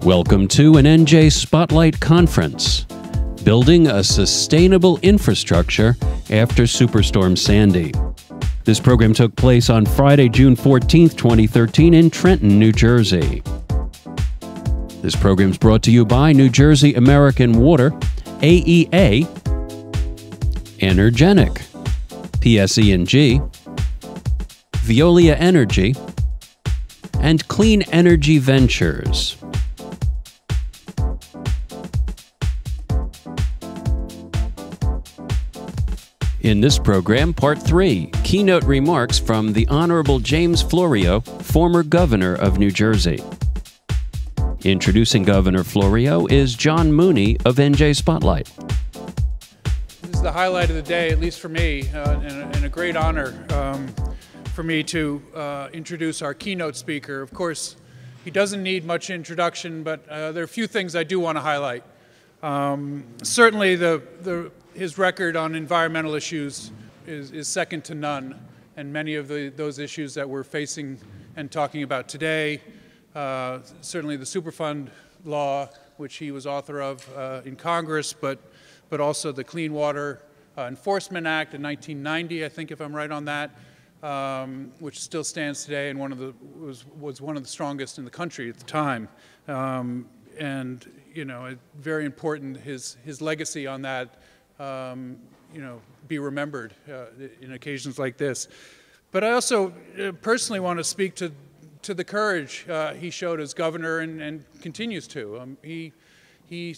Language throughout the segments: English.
Welcome to an NJ Spotlight Conference, Building a Sustainable Infrastructure After Superstorm Sandy. This program took place on Friday, June 14, 2013 in Trenton, New Jersey. This program is brought to you by New Jersey American Water, AEA, Energenic, PSE&G, Veolia Energy, and Clean Energy Ventures. In this program, Part 3, Keynote Remarks from the Honorable James Florio, former Governor of New Jersey. Introducing Governor Florio is John Mooney of NJ Spotlight. This is the highlight of the day, at least for me, and a great honor for me to introduce our keynote speaker. Of course, he doesn't need much introduction, but there are a few things I do want to highlight. Certainly, his record on environmental issues is second to none, and many of those issues that we're facing and talking about today, certainly the Superfund law, which he was author of in Congress, but also the Clean Water Enforcement Act in 1990, I think, if I'm right on that, which still stands today and was one of the strongest in the country at the time. And you know, very important, his legacy on that, you know, be remembered in occasions like this. But I also personally want to speak to the courage he showed as governor and continues to. He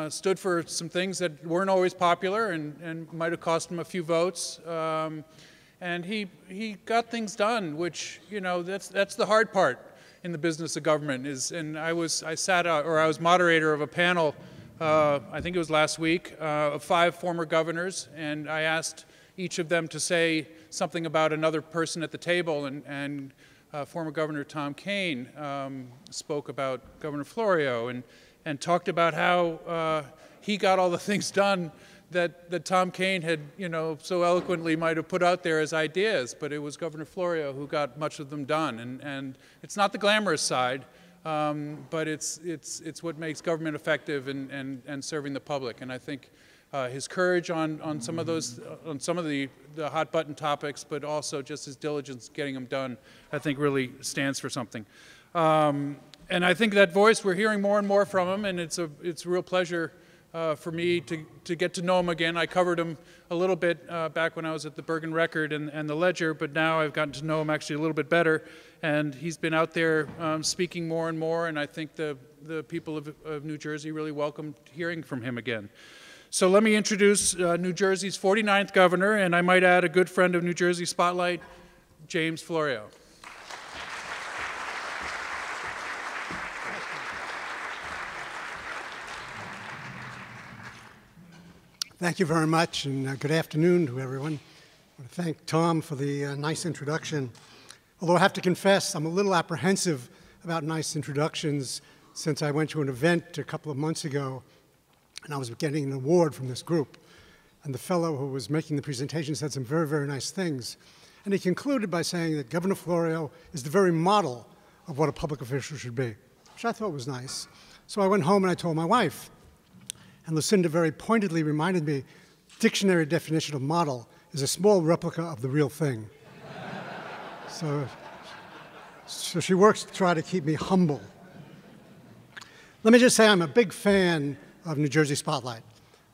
stood for some things that weren't always popular and might have cost him a few votes. And he got things done, which, you know, that's the hard part in the business of government. I was moderator of a panel, I think it was last week, of 5 former governors, and I asked each of them to say something about another person at the table, and former Governor Tom Kean spoke about Governor Florio and talked about how he got all the things done that Tom Kean had, you know, so eloquently might have put out there as ideas, but it was Governor Florio who got much of them done. And it's not the glamorous side, but it's what makes government effective and serving the public. And I think his courage on some of the hot button topics, but also just his diligence getting them done, I think really stands for something. And I think that voice, we're hearing more and more from him, and it's a real pleasure for me to get to know him again. I covered him a little bit back when I was at the Bergen Record and the Ledger, but now I've gotten to know him actually a little bit better, and he's been out there speaking more and more, and I think the people of New Jersey really welcomed hearing from him again. So let me introduce New Jersey's 49th governor, and I might add a good friend of New Jersey Spotlight, James Florio. Thank you very much, and good afternoon to everyone. I want to thank Tom for the nice introduction. Although I have to confess, I'm a little apprehensive about nice introductions since I went to an event a couple of months ago, and I was getting an award from this group. And the fellow who was making the presentation said some very, very nice things. And he concluded by saying that Governor Florio is the very model of what a public official should be, which I thought was nice. So I went home and I told my wife. And Lucinda very pointedly reminded me, dictionary definition of model is a small replica of the real thing. So she works to try to keep me humble. Let me just say I'm a big fan of New Jersey Spotlight.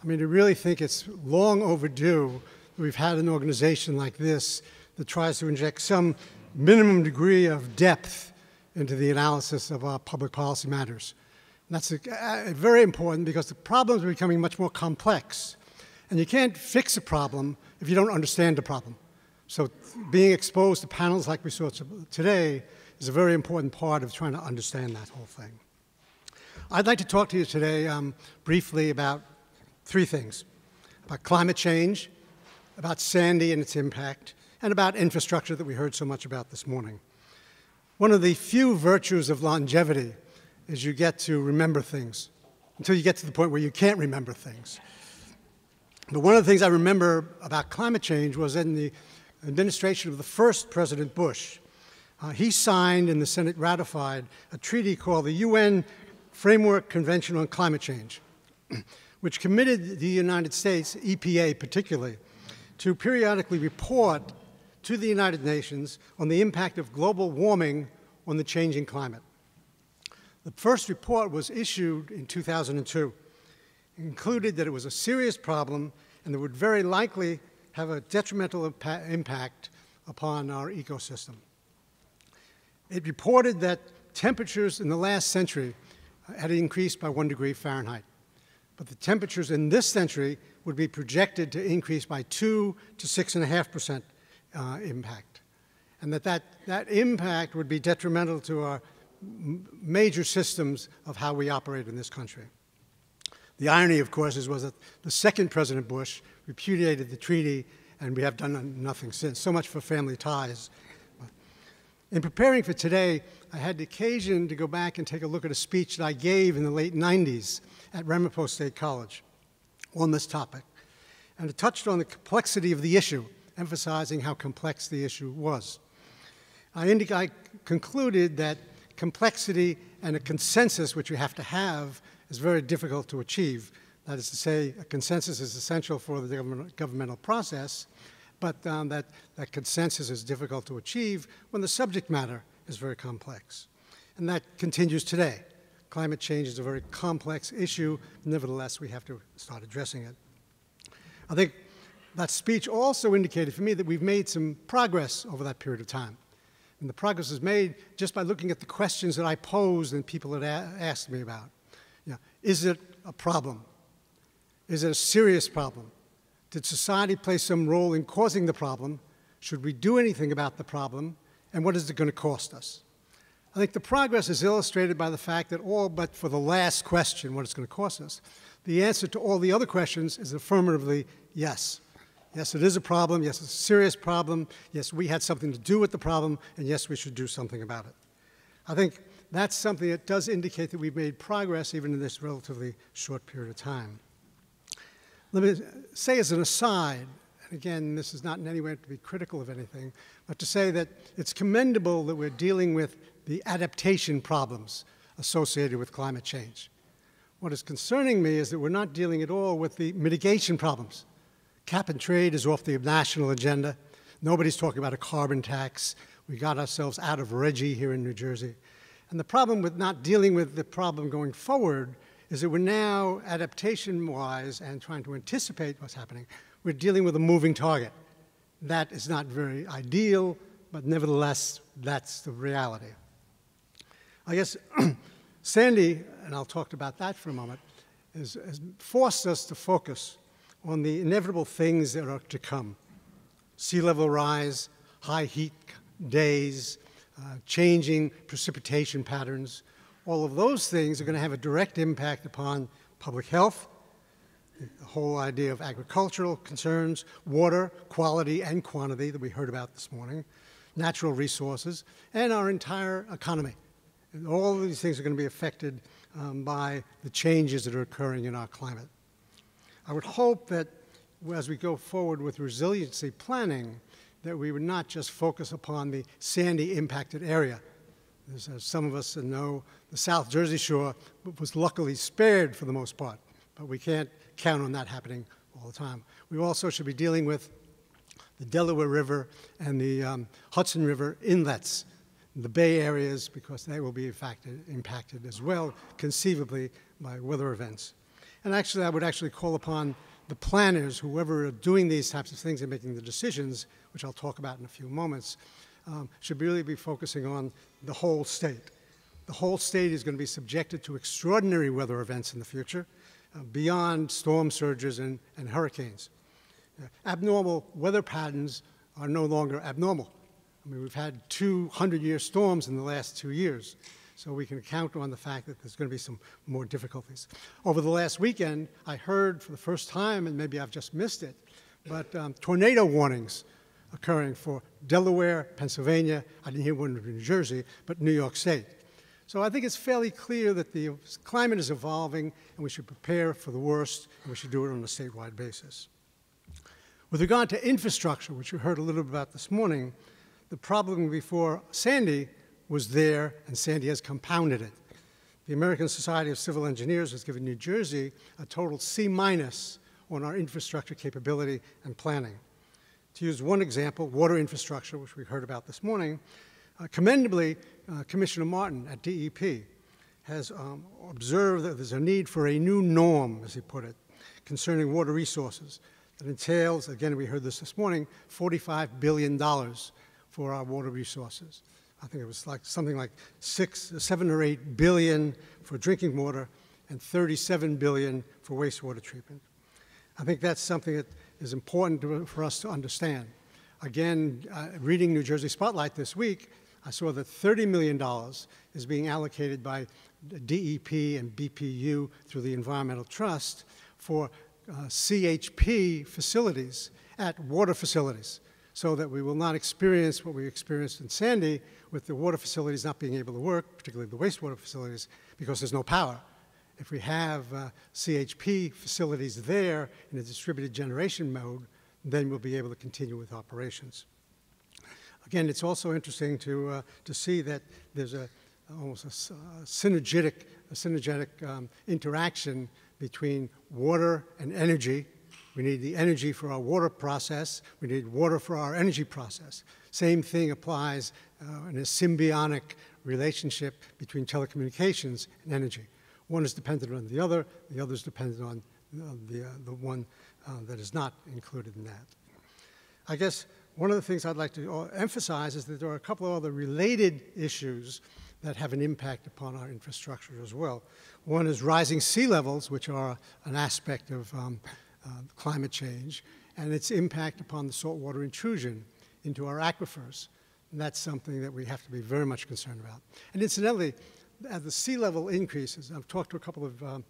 I mean, I really think it's long overdue that we've had an organization like this that tries to inject some minimum degree of depth into the analysis of our public policy matters. And that's very important because the problems are becoming much more complex. And you can't fix a problem if you don't understand the problem. So being exposed to panels like we saw today is a very important part of trying to understand that whole thing. I'd like to talk to you today briefly about 3 things: about climate change, about Sandy and its impact, and about infrastructure that we heard so much about this morning. One of the few virtues of longevity is you get to remember things until you get to the point where you can't remember things. But one of the things I remember about climate change was in the administration of the first President Bush. He signed and the Senate ratified a treaty called the UN Framework Convention on Climate Change, which committed the United States, EPA particularly, to periodically report to the United Nations on the impact of global warming on the changing climate. The first report was issued in 2002. It concluded that it was a serious problem and that would very likely have a detrimental impact upon our ecosystem. It reported that temperatures in the last century had increased by 1 degree Fahrenheit, but the temperatures in this century would be projected to increase by 2 to 6.5% impact, and that impact would be detrimental to our major systems of how we operate in this country. The irony, of course, was that the second President Bush repudiated the treaty, and we have done nothing since. So much for family ties. In preparing for today, I had the occasion to go back and take a look at a speech that I gave in the late 90s at Ramapo State College on this topic. And it touched on the complexity of the issue, emphasizing how complex the issue was. I concluded that complexity and a consensus, which you have to have, is very difficult to achieve. That is to say, a consensus is essential for the governmental process, but that consensus is difficult to achieve when the subject matter is very complex. And that continues today. Climate change is a very complex issue. Nevertheless, we have to start addressing it. I think that speech also indicated for me that we've made some progress over that period of time. And the progress is made just by looking at the questions that I posed and people had asked me about. You know, is it a problem? Is it a serious problem? Did society play some role in causing the problem? Should we do anything about the problem? And what is it going to cost us? I think the progress is illustrated by the fact that all but for the last question, what it's going to cost us, the answer to all the other questions is affirmatively yes. Yes, it is a problem. Yes, it's a serious problem. Yes, we had something to do with the problem. And yes, we should do something about it. I think that's something that does indicate that we've made progress even in this relatively short period of time. Let me say as an aside, and again, this is not in any way to be critical of anything, but to say that it's commendable that we're dealing with the adaptation problems associated with climate change. What is concerning me is that we're not dealing at all with the mitigation problems. Cap and trade is off the national agenda. Nobody's talking about a carbon tax. We got ourselves out of Reggie here in New Jersey. And the problem with not dealing with the problem going forward is that we're now, adaptation-wise and trying to anticipate what's happening, we're dealing with a moving target. That is not very ideal, but nevertheless, that's the reality. I guess Sandy, and I'll talk about that for a moment, has forced us to focus on the inevitable things that are to come. Sea level rise, high heat days, changing precipitation patterns. All of those things are going to have a direct impact upon public health, the whole idea of agricultural concerns, water, quality and quantity that we heard about this morning, natural resources, and our entire economy. And all of these things are going to be affected by the changes that are occurring in our climate. I would hope that as we go forward with resiliency planning, that we would not just focus upon the Sandy impacted area. As some of us know, the South Jersey shore was luckily spared for the most part, but we can't count on that happening all the time. We also should be dealing with the Delaware River and the Hudson River inlets, the Bay areas, because they will be impacted as well, conceivably, by weather events. And actually, I would actually call upon the planners, whoever are doing these types of things and making the decisions, which I'll talk about in a few moments, should really be focusing on the whole state. The whole state is going to be subjected to extraordinary weather events in the future, beyond storm surges and hurricanes. Abnormal weather patterns are no longer abnormal. I mean, we've had 200-year storms in the last 2 years. So we can count on the fact that there's going to be some more difficulties. Over the last weekend, I heard for the first time, and maybe I've just missed it, but tornado warnings occurring for Delaware, Pennsylvania, I didn't hear one in New Jersey, but New York State. So I think it's fairly clear that the climate is evolving, and we should prepare for the worst, and we should do it on a statewide basis. With regard to infrastructure, which you heard a little bit about this morning, the problem before Sandy was there, and Sandy has compounded it. The American Society of Civil Engineers has given New Jersey a total C- on our infrastructure capability and planning. To use one example, water infrastructure, which we heard about this morning, commendably, Commissioner Martin at DEP has observed that there's a need for a new norm, as he put it, concerning water resources that entails, again, we heard this morning, $45 billion for our water resources. I think it was like something like 7 or 8 billion for drinking water and 37 billion for wastewater treatment. I think that's something that is important for us to understand. Again, reading New Jersey Spotlight this week, I saw that $30 million is being allocated by DEP and BPU through the Environmental Trust for CHP facilities at water facilities, so that we will not experience what we experienced in Sandy with the water facilities not being able to work, particularly the wastewater facilities, because there's no power. If we have CHP facilities there in a distributed generation mode, then we'll be able to continue with operations. Again, it's also interesting to see that there's almost a synergetic interaction between water and energy. We need the energy for our water process. We need water for our energy process. Same thing applies in a symbiotic relationship between telecommunications and energy. One is dependent on the other is dependent on the one that is not included in that. I guess one of the things I'd like to emphasize is that there are a couple of other related issues that have an impact upon our infrastructure as well. One is rising sea levels, which are an aspect of climate change, and its impact upon the saltwater intrusion into our aquifers. And that's something that we have to be very much concerned about. And incidentally, as the sea level increases, I've talked to a couple of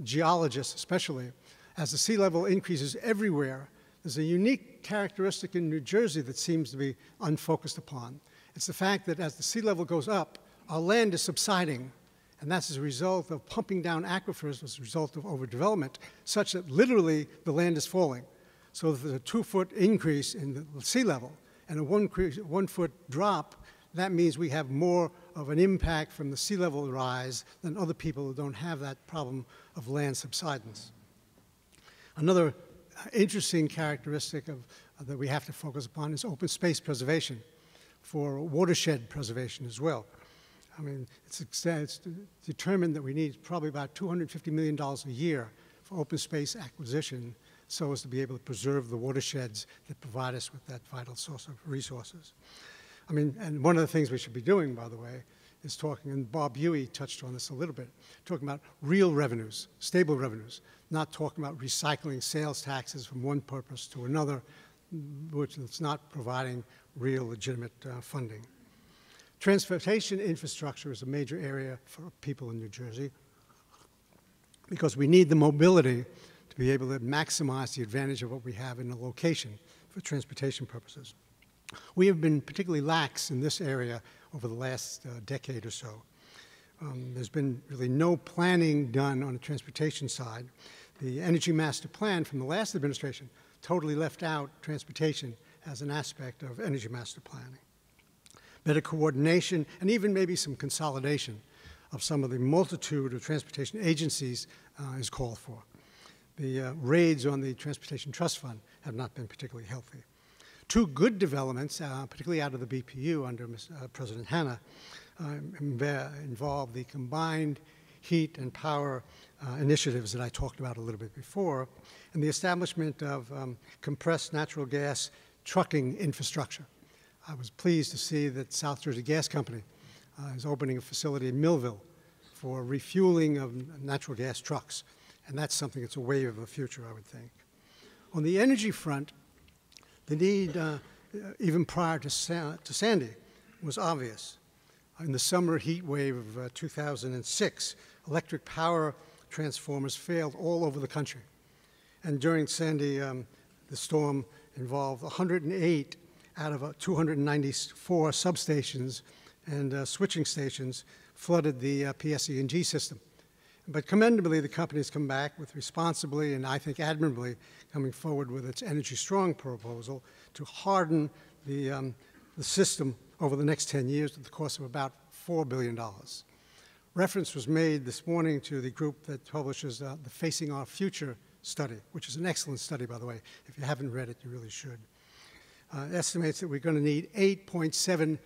geologists especially, as the sea level increases everywhere, there's a unique characteristic in New Jersey that seems to be unfocused upon. It's the fact that as the sea level goes up, our land is subsiding, and that's as a result of pumping down aquifers as a result of overdevelopment, such that literally the land is falling. So if there's a 2-foot increase in the sea level and a 1-foot drop, that means we have more of an impact from the sea level rise than other people who don't have that problem of land subsidence. Another interesting characteristic that we have to focus upon is open space preservation for watershed preservation as well. I mean, it's determined that we need probably about $250 million a year for open space acquisition so as to be able to preserve the watersheds that provide us with that vital source of resources. I mean, and one of the things we should be doing, by the way, is talking, and Bob Huey touched on this a little bit, talking about real revenues, stable revenues, not talking about recycling sales taxes from one purpose to another, which is not providing real legitimate funding. Transportation infrastructure is a major area for people in New Jersey because we need the mobility to be able to maximize the advantage of what we have in a location for transportation purposes. We have been particularly lax in this area over the last decade or so. There's been really no planning done on the transportation side. The Energy Master Plan from the last administration totally left out transportation as an aspect of Energy Master Planning. Better coordination, and even maybe some consolidation of some of the multitude of transportation agencies is called for. The raids on the Transportation Trust Fund have not been particularly healthy. Two good developments, particularly out of the BPU under President Hanna, involve the combined heat and power initiatives that I talked about a little bit before, and the establishment of compressed natural gas trucking infrastructure. I was pleased to see that South Jersey Gas Company is opening a facility in Millville for refueling of natural gas trucks, and that's something that's a wave of the future, I would think. On the energy front, the need, even prior to Sandy, was obvious. In the summer heat wave of 2006, electric power transformers failed all over the country. And during Sandy, the storm involved 108 out of 294 substations and switching stations flooded the PSE&G system. But commendably, the company has come back with responsibly and I think admirably coming forward with its Energy Strong proposal to harden the system over the next 10 years at the cost of about $4 billion. Reference was made this morning to the group that publishes the Facing Our Future study, which is an excellent study, by the way. If you haven't read it, you really should. It estimates that we're going to need $8.7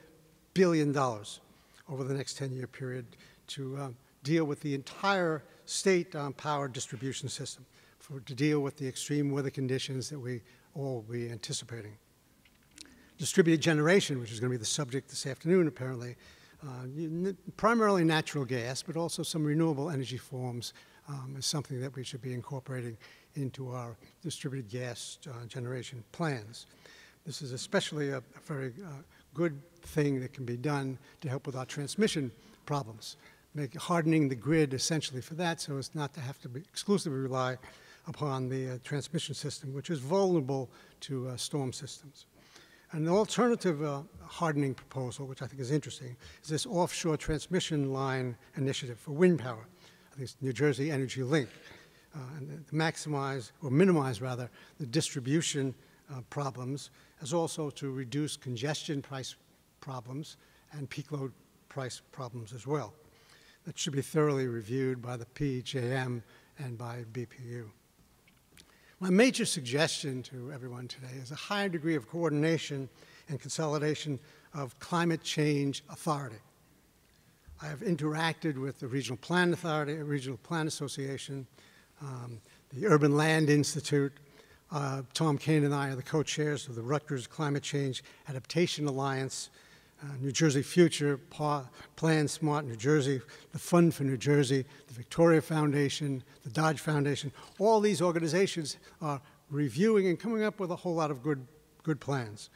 billion over the next 10-year period to deal with the entire state power distribution system, to deal with the extreme weather conditions that we all will be anticipating. Distributed generation, which is going to be the subject this afternoon, apparently, primarily natural gas, but also some renewable energy forms is something that we should be incorporating into our distributed gas generation plans. This is especially a very good thing that can be done to help with our transmission problems, hardening the grid essentially for that so as not to have to exclusively rely upon the transmission system, which is vulnerable to storm systems. An alternative hardening proposal, which I think is interesting, is this offshore transmission line initiative for wind power. I think it's New Jersey Energy Link, and to maximize, or minimize rather, the distribution problems, as also to reduce congestion price problems and peak load price problems as well. That should be thoroughly reviewed by the PJM and by BPU. My major suggestion to everyone today is a higher degree of coordination and consolidation of climate change authority. I have interacted with the Regional Plan Authority, Regional Plan Association, the Urban Land Institute. Tom Kane and I are the co-chairs of the Rutgers Climate Change Adaptation Alliance, New Jersey Future, Plan Smart New Jersey, the Fund for New Jersey, the Victoria Foundation, the Dodge Foundation. All these organizations are reviewing and coming up with a whole lot of good plans.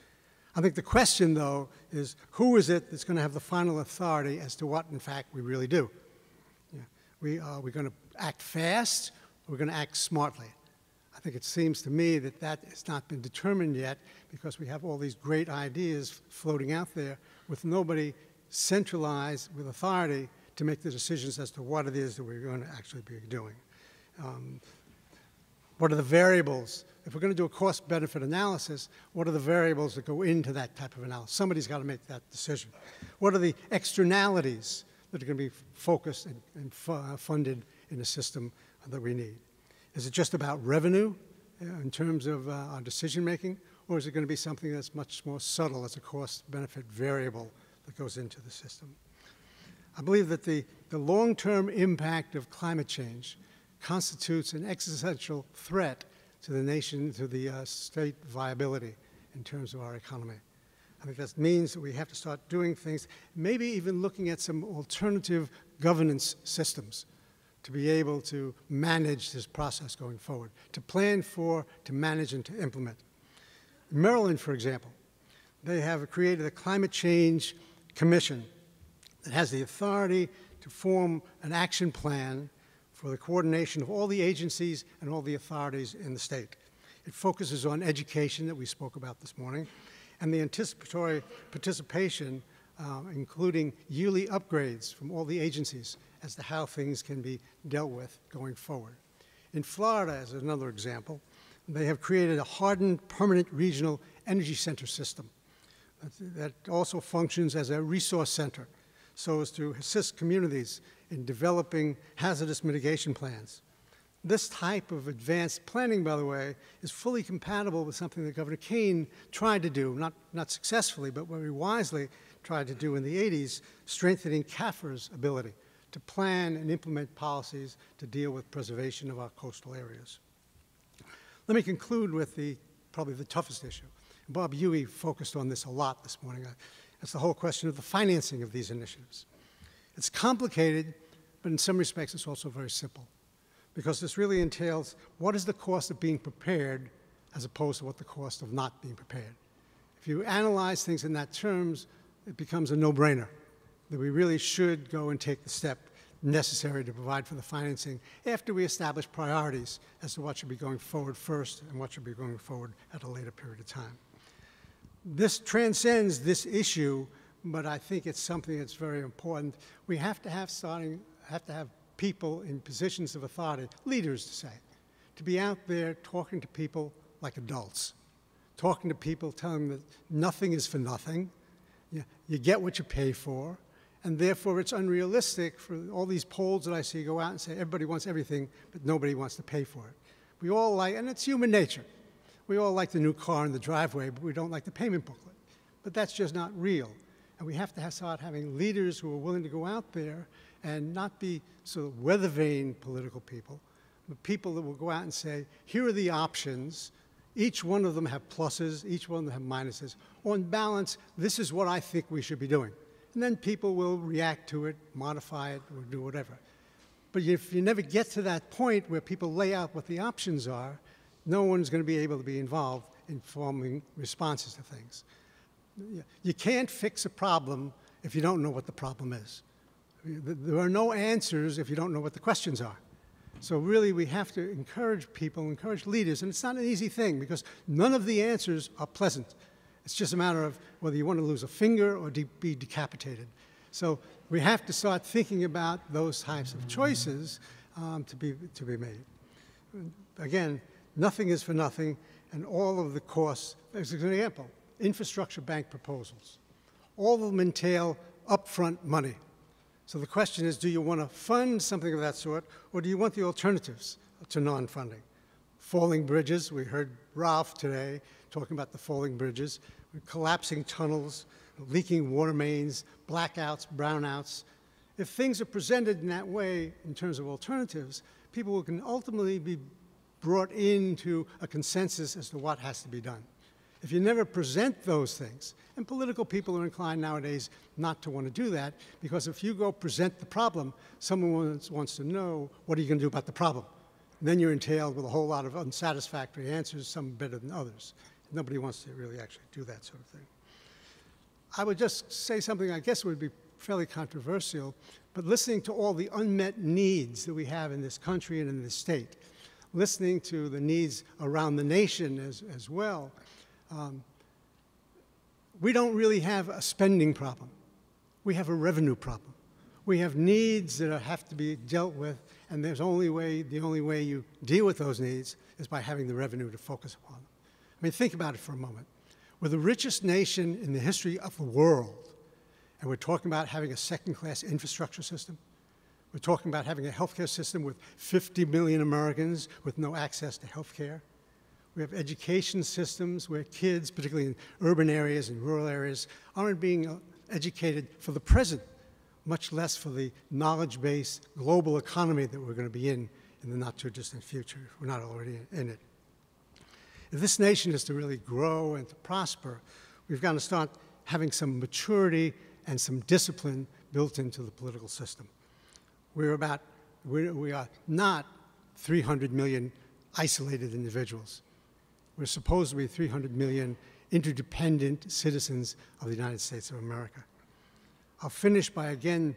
I think the question, though, is who is it that's going to have the final authority as to what, in fact, we really do? Yeah. Are we going to act fast, or we're going to act smartly? I think it seems to me that that has not been determined yet because we have all these great ideas floating out there with nobody centralized with authority to make the decisions as to what it is that we're going to actually be doing. What are the variables? If we're going to do a cost-benefit analysis, what are the variables that go into that type of analysis? Somebody's got to make that decision. What are the externalities that are going to be focused and funded in the system that we need? Is it just about revenue in terms of our decision-making, or is it going to be something that's much more subtle as a cost-benefit variable that goes into the system? I believe that the long-term impact of climate change constitutes an existential threat to the nation, to the state viability in terms of our economy. I think that means that we have to start doing things, maybe even looking at some alternative governance systems to be able to manage this process going forward, to plan for, to manage, and to implement. In Maryland, for example, they have created a climate change commission that has the authority to form an action plan for the coordination of all the agencies and all the authorities in the state. It focuses on education that we spoke about this morning, and the anticipatory participation, including yearly upgrades from all the agencies as to how things can be dealt with going forward. In Florida, as another example, they have created a hardened permanent regional energy center system that also functions as a resource center so as to assist communities in developing hazardous mitigation plans. This type of advanced planning, by the way, is fully compatible with something that Governor Kane tried to do, not successfully, but very wisely tried to do in the 80s, strengthening CAFR's ability to plan and implement policies to deal with preservation of our coastal areas. Let me conclude with probably the toughest issue. Bob Huey focused on this a lot this morning. That's the whole question of the financing of these initiatives. It's complicated, but in some respects it's also very simple, because this really entails what is the cost of being prepared as opposed to what the cost of not being prepared. If you analyze things in that terms, it becomes a no-brainer that we really should go and take the step necessary to provide for the financing after we establish priorities as to what should be going forward first and what should be going forward at a later period of time. This transcends this issue, but I think it's something that's very important. We have to have people in positions of authority, leaders to say, to be out there talking to people like adults, talking to people, telling them that nothing is for nothing, you get what you pay for, And therefore, it's unrealistic for all these polls that I see go out and say everybody wants everything, but nobody wants to pay for it. We all like, and it's human nature, we all like the new car in the driveway, but we don't like the payment booklet. But that's just not real. And we have to start having leaders who are willing to go out there and not be sort of weather vane political people, but people that will go out and say, here are the options. Each one of them have pluses, each one of them have minuses. On balance, this is what I think we should be doing. And then people will react to it, modify it, or do whatever. But if you never get to that point where people lay out what the options are, no one's going to be able to be involved in forming responses to things. You can't fix a problem if you don't know what the problem is. There are no answers if you don't know what the questions are. So really, we have to encourage people, encourage leaders, and it's not an easy thing because none of the answers are pleasant. It's just a matter of whether you want to lose a finger or be decapitated. So we have to start thinking about those types of choices to be made. Again, nothing is for nothing, and all of the costs, as an example, infrastructure bank proposals. All of them entail upfront money. So the question is, do you want to fund something of that sort, or do you want the alternatives to non-funding? Falling bridges, we heard Ralph today talking about the falling bridges, collapsing tunnels, leaking water mains, blackouts, brownouts. If things are presented in that way in terms of alternatives, people can ultimately be brought into a consensus as to what has to be done. If you never present those things, and political people are inclined nowadays not to want to do that, because if you go present the problem, someone wants to know, what are you going to do about the problem? And then you're entailed with a whole lot of unsatisfactory answers, some better than others. Nobody wants to really actually do that sort of thing. I would just say something I guess would be fairly controversial, but listening to all the unmet needs that we have in this country and in this state, listening to the needs around the nation as well, we don't really have a spending problem. We have a revenue problem. We have needs that have to be dealt with, and the only way you deal with those needs is by having the revenue to focus upon them. I mean, think about it for a moment. We're the richest nation in the history of the world, and we're talking about having a second-class infrastructure system. We're talking about having a healthcare system with 50 million Americans with no access to healthcare. We have education systems where kids, particularly in urban areas and rural areas, aren't being educated for the present, much less for the knowledge-based global economy that we're going to be in the not-too-distant future, if we're not already in it. If this nation is to really grow and to prosper, we've got to start having some maturity and some discipline built into the political system. We are not 300 million isolated individuals. We're supposed to be 300 million interdependent citizens of the United States of America. I'll finish by again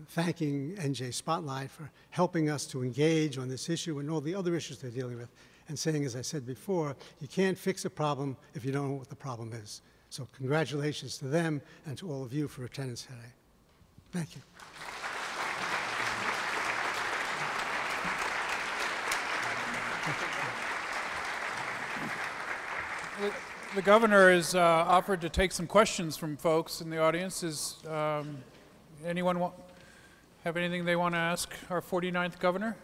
thanking NJSpotlight for helping us to engage on this issue and all the other issues they're dealing with, and saying, as I said before, you can't fix a problem if you don't know what the problem is. So congratulations to them and to all of you for attendance today. Thank you. The governor has offered to take some questions from folks in the audience. Is anyone have anything they want to ask our 49th governor?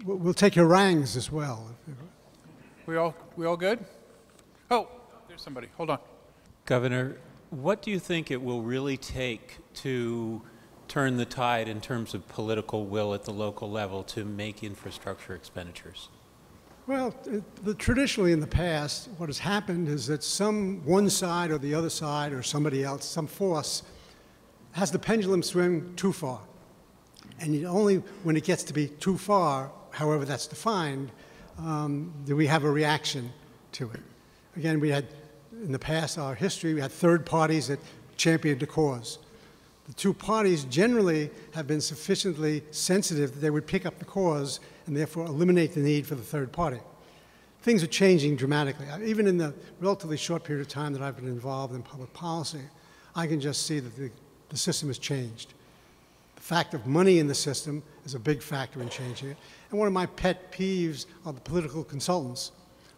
We'll take harangues as well. We all good? Oh, there's somebody. Hold on. Governor, what do you think it will really take to turn the tide in terms of political will at the local level to make infrastructure expenditures? Well, traditionally in the past, what has happened is that one side or the other side or somebody else, some force, has the pendulum swing too far. And only when it gets to be too far, however that's defined, do we have a reaction to it. Again, we had, in the past, our history, we had third parties that championed the cause. The two parties generally have been sufficiently sensitive that they would pick up the cause and therefore eliminate the need for the third party. Things are changing dramatically. Even in the relatively short period of time that I've been involved in public policy, I can just see that the system has changed. The fact of money in the system is a big factor in changing it. And one of my pet peeves are the political consultants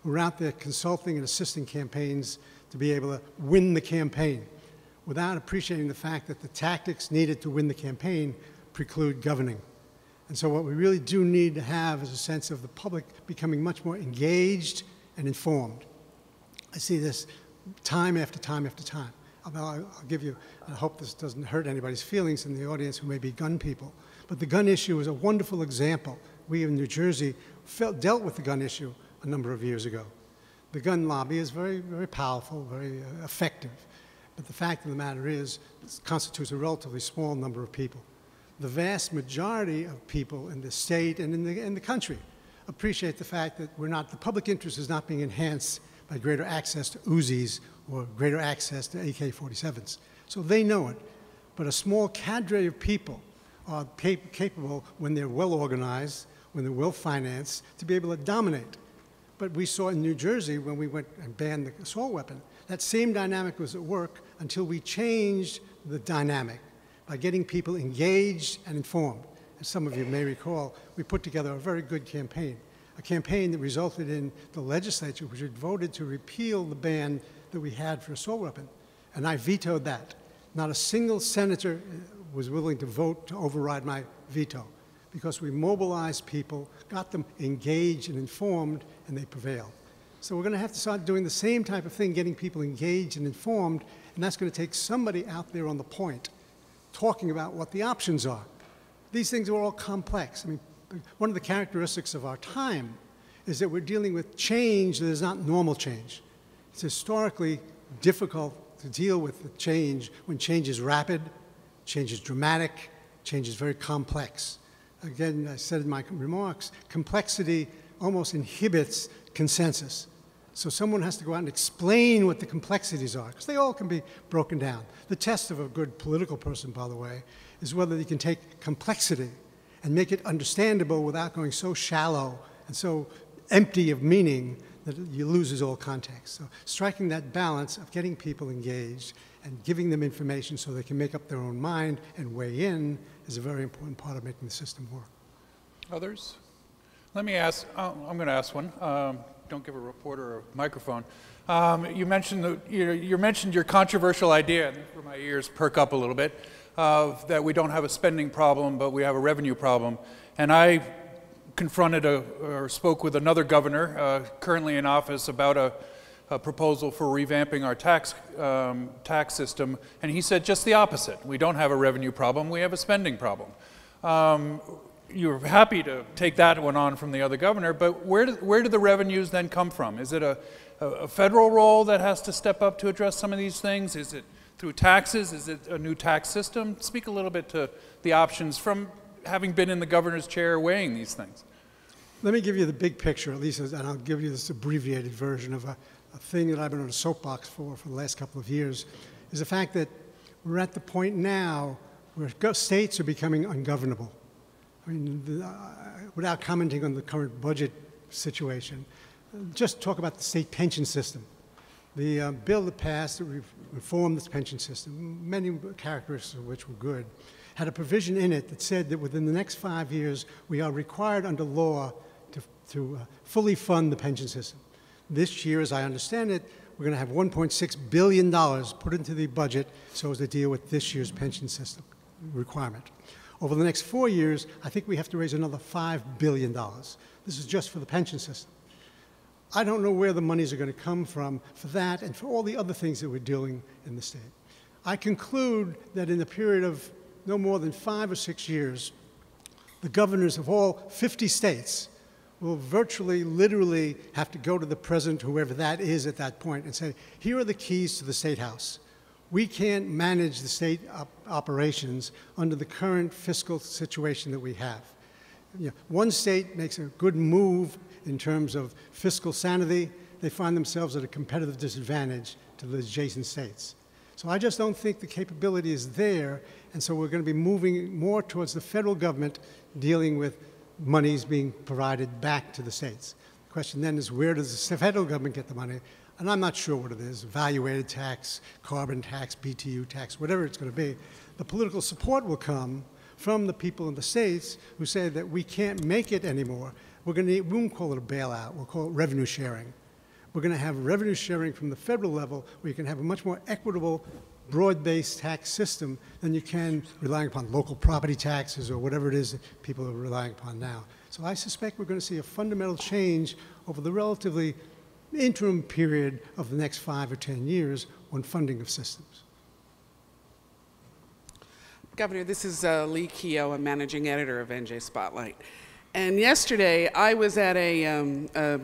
who are out there consulting and assisting campaigns to be able to win the campaign. without appreciating the fact that the tactics needed to win the campaign preclude governing. And so what we really do need to have is a sense of the public becoming much more engaged and informed. I see this time after time after time. I'll give you, I hope this doesn't hurt anybody's feelings in the audience who may be gun people, but the gun issue is a wonderful example. We in New Jersey dealt with the gun issue a number of years ago. The gun lobby is very, very powerful, very effective. But the fact of the matter is, it constitutes a relatively small number of people. The vast majority of people in the state and in the country appreciate the fact that the public interest is not being enhanced by greater access to Uzis or greater access to AK-47s. So they know it. But a small cadre of people are capable, when they're well organized, when they're well financed, to be able to dominate. But we saw in New Jersey, when we went and banned the assault weapon, that same dynamic was at work until we changed the dynamic by getting people engaged and informed. As some of you may recall, we put together a very good campaign, a campaign that resulted in the legislature, which had voted to repeal the ban that we had for assault weapon. And I vetoed that. Not a single senator was willing to vote to override my veto, because we mobilized people, got them engaged and informed, and they prevailed. So we're going to have to start doing the same type of thing, getting people engaged and informed, and that's going to take somebody out there on the point talking about what the options are. These things are all complex. I mean, one of the characteristics of our time is that we're dealing with change that is not normal change. It's historically difficult to deal with the change when change is rapid, change is dramatic, change is very complex. Again, I said in my remarks, complexity almost inhibits consensus. So someone has to go out and explain what the complexities are, because they all can be broken down. The test of a good political person, by the way, is whether you can take complexity and make it understandable without going so shallow and so empty of meaning that you loses all context. So striking that balance of getting people engaged and giving them information so they can make up their own mind and weigh in is a very important part of making the system work. Others? Let me ask, I'm going to ask one. Don't give a reporter a microphone. You mentioned you mentioned your controversial idea, and where my ears perk up a little bit, that we don't have a spending problem, but we have a revenue problem. And I confronted or spoke with another governor currently in office about a proposal for revamping our tax system, and he said just the opposite. We don't have a revenue problem, we have a spending problem. You're happy to take that one on from the other governor, but where do the revenues then come from? Is it a federal role that has to step up to address some of these things? Is it through taxes? Is it a new tax system? Speak a little bit to the options from having been in the governor's chair weighing these things. Let me give you the big picture, at least, and I'll give you this abbreviated version of a thing that I've been on a soapbox for the last couple of years, is the fact that we're at the point now where states are becoming ungovernable. I mean, without commenting on the current budget situation, just talk about the state pension system. The bill that passed that reformed this pension system, many characteristics of which were good, had a provision in it that said that within the next 5 years, we are required under law to fully fund the pension system. This year, as I understand it, we're going to have $1.6 billion put into the budget so as to deal with this year's pension system requirement. Over the next 4 years, I think we have to raise another $5 billion. This is just for the pension system. I don't know where the monies are going to come from for that and for all the other things that we're doing in the state. I conclude that in the period of no more than 5 or 6 years, the governors of all 50 states will virtually, literally have to go to the president, whoever that is at that point, and say, here are the keys to the State House. We can't manage the state operations under the current fiscal situation that we have. You know, one state makes a good move in terms of fiscal sanity, they find themselves at a competitive disadvantage to the adjacent states. So I just don't think the capability is there, and so we're going to be moving more towards the federal government dealing with monies being provided back to the states. The question then is, where does the federal government get the money? And I'm not sure what it is, evaluated tax, carbon tax, BTU tax, whatever it's going to be. The political support will come from the people in the states who say that we can't make it anymore. We won't call it a bailout, we'll call it revenue sharing. we're going to have revenue sharing from the federal level where you can have a much more equitable, broad-based tax system than you can relying upon local property taxes or whatever it is that people are relying upon now. So I suspect we're going to see a fundamental change over the relatively interim period of the next 5 or 10 years on funding of systems. Governor, this is Lee Keogh, a managing editor of NJ Spotlight. And yesterday I was at a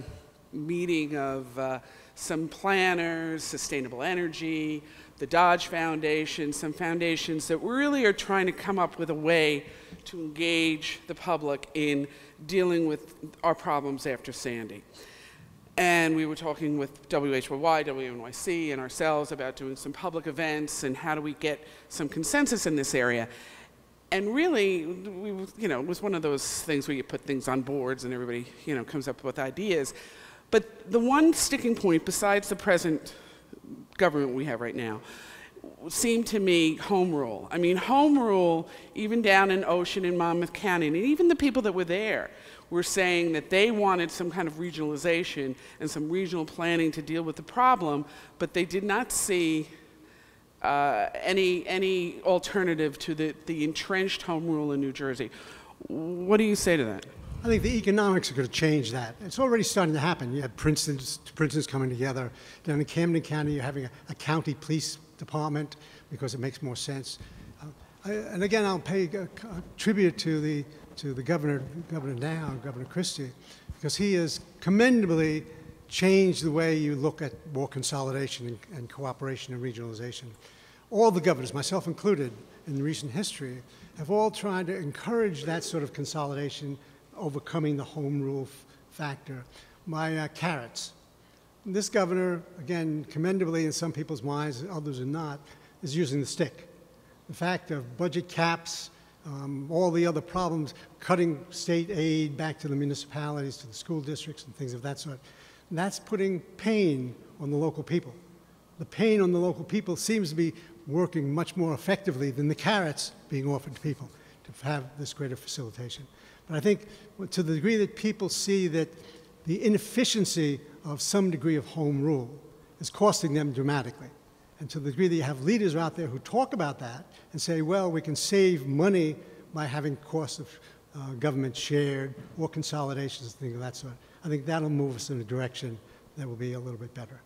meeting of some planners, sustainable energy, the Dodge Foundation, some foundations that really are trying to come up with a way to engage the public in dealing with our problems after Sandy. And we were talking with WHYY, WNYC, and ourselves about doing some public events and how do we get some consensus in this area. And really, it was one of those things where you put things on boards and everybody, comes up with ideas. But the one sticking point, besides the present government we have right now, seemed to me home rule. I mean, home rule, even down in Ocean and Monmouth County, and even the people that were there were saying that they wanted some kind of regionalization and some regional planning to deal with the problem, but they did not see any alternative to the entrenched home rule in New Jersey. What do you say to that? I think the economics are going to change that. It's already starting to happen. You have Princeton's coming together. Down in Camden County, you're having a county police department because it makes more sense. And again, I'll pay a tribute to the governor now, Governor Christie, because he has commendably changed the way you look at more consolidation and cooperation and regionalization. All the governors, myself included, in recent history, have all tried to encourage that sort of consolidation, overcoming the home rule factor by carrots. This governor, again, commendably in some people's minds, others are not, is using the stick. The fact of budget caps, all the other problems, cutting state aid back to the municipalities, to the school districts, and things of that sort, that's putting pain on the local people. The pain on the local people seems to be working much more effectively than the carrots being offered to people to have this greater facilitation. But I think to the degree that people see that the inefficiency of some degree of home rule is costing them dramatically, and to the degree that you have leaders out there who talk about that and say, well, we can save money by having costs of government shared or consolidations and things of that sort, I think that'll move us in a direction that will be a little bit better.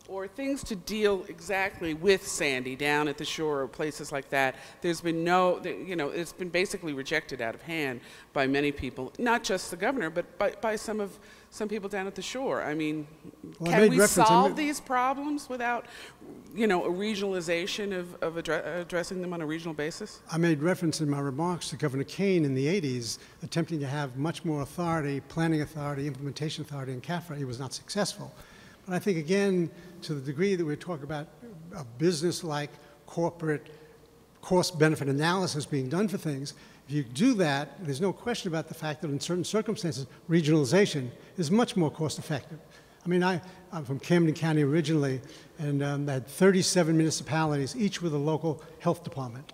Or things to deal exactly with Sandy down at the shore or places like that. There's been no, it's been basically rejected out of hand by many people, not just the governor, but by some people down at the shore. I mean, well, can we solve these problems without, a regionalization of addressing them on a regional basis? I made reference in my remarks to Governor Kane in the 80s, attempting to have much more authority, planning authority, implementation authority in CAFRA. He was not successful. But I think, again, to the degree that we're talking about a business-like corporate cost-benefit analysis being done for things, if you do that, there's no question about the fact that in certain circumstances, regionalization is much more cost-effective. I mean, I'm from Camden County originally, and had 37 municipalities, each with a local health department.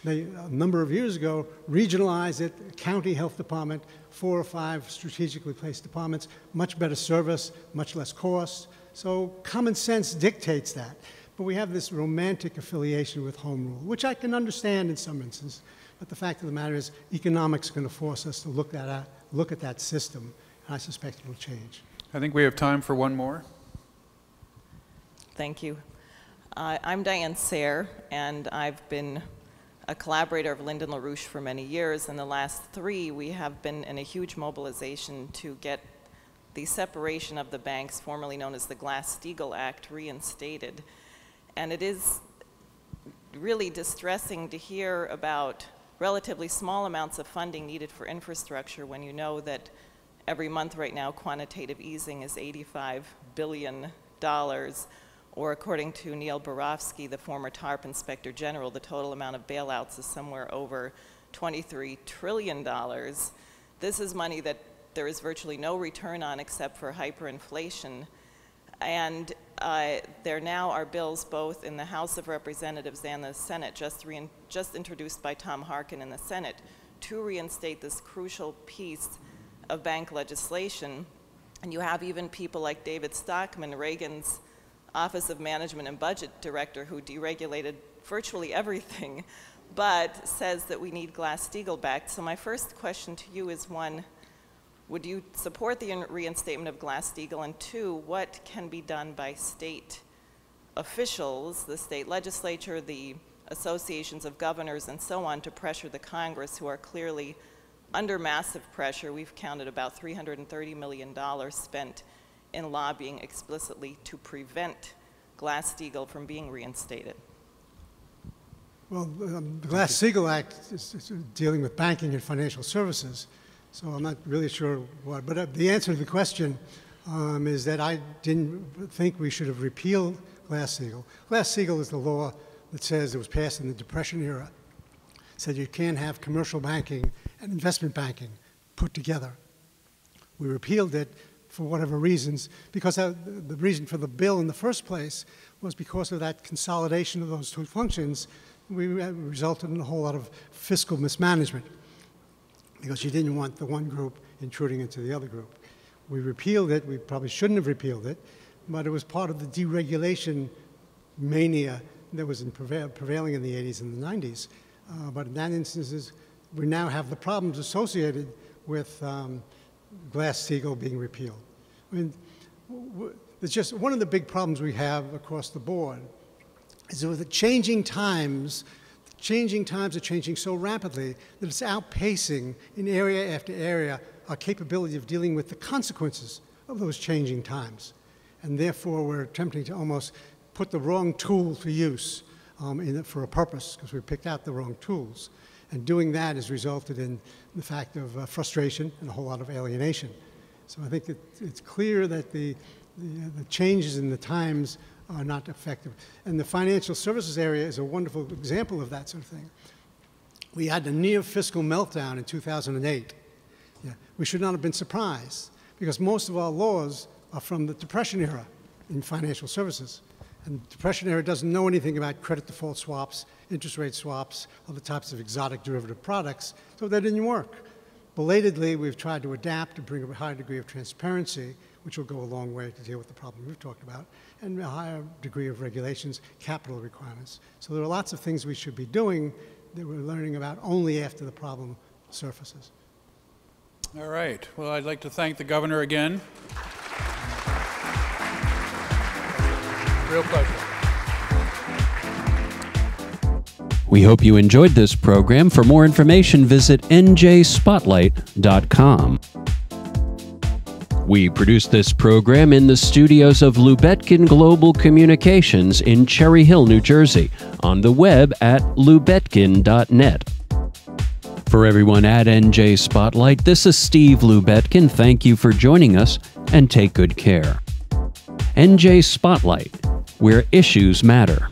They, a number of years ago, regionalized it, county health department, 4 or 5 strategically placed departments, much better service, much less cost. So common sense dictates that. But we have this romantic affiliation with home rule, which I can understand in some instances. But the fact of the matter is, economics is going to force us to look at that system, and I suspect it will change. I think we have time for one more. Thank you. I'm Diane Sayre, and I've been a collaborator of Lyndon LaRouche for many years. In the last 3, we have been in a huge mobilization to get the separation of the banks, formerly known as the Glass-Steagall Act, reinstated. And it is really distressing to hear about relatively small amounts of funding needed for infrastructure when you know that every month right now quantitative easing is $85 billion. Or according to Neil Borofsky, the former TARP Inspector General, the total amount of bailouts is somewhere over $23 trillion. This is money that there is virtually no return on except for hyperinflation. And there now are bills both in the House of Representatives and the Senate, just introduced by Tom Harkin in the Senate, to reinstate this crucial piece of bank legislation. And you have even people like David Stockman, Reagan's Office of Management and Budget Director, who deregulated virtually everything, but says that we need Glass-Steagall back. So my first question to you is, one, would you support the reinstatement of Glass-Steagall? And two, what can be done by state officials, the state legislature, the associations of governors, and so on, to pressure the Congress, who are clearly under massive pressure? We've counted about $330 million spent in lobbying explicitly to prevent Glass-Steagall from being reinstated. Well, the Glass-Steagall Act is dealing with banking and financial services, so I'm not really sure what. But the answer to the question is that I didn't think we should have repealed Glass-Steagall. Glass-Steagall is the law that says, it was passed in the Depression era, said you can't have commercial banking and investment banking put together. We repealed it for whatever reasons, because the reason for the bill in the first place was because of that consolidation of those two functions. We resulted in a whole lot of fiscal mismanagement, because you didn't want the one group intruding into the other group. We repealed it. We probably shouldn't have repealed it, but it was part of the deregulation mania that was prevailing in the 80s and the 90s. But in that instance, we now have the problems associated with Glass-Steagall being repealed. I mean, it's just one of the big problems we have across the board is that with the changing times are changing so rapidly that it's outpacing in area after area our capability of dealing with the consequences of those changing times. And therefore, we're attempting to almost put the wrong tool to use for a purpose, because we picked out the wrong tools. And doing that has resulted in the fact of frustration and a whole lot of alienation. So I think it's clear that the changes in the times are not effective. And the financial services area is a wonderful example of that sort of thing. We had a near fiscal meltdown in 2008. Yeah. We should not have been surprised, because most of our laws are from the Depression era in financial services. And the Depression era doesn't know anything about credit default swaps, interest rate swaps, other types of exotic derivative products, so that didn't work. Belatedly, we've tried to adapt to bring a higher degree of transparency, which will go a long way to deal with the problem we've talked about, and a higher degree of regulations, capital requirements. So there are lots of things we should be doing that we're learning about only after the problem surfaces. All right. Well, I'd like to thank the governor again. Real pleasure. We hope you enjoyed this program. For more information, visit njspotlight.com. We produced this program in the studios of Lubetkin Global Communications in Cherry Hill, New Jersey, on the web at lubetkin.net. For everyone at NJ Spotlight, this is Steve Lubetkin. Thank you for joining us, and take good care. NJ Spotlight, where issues matter.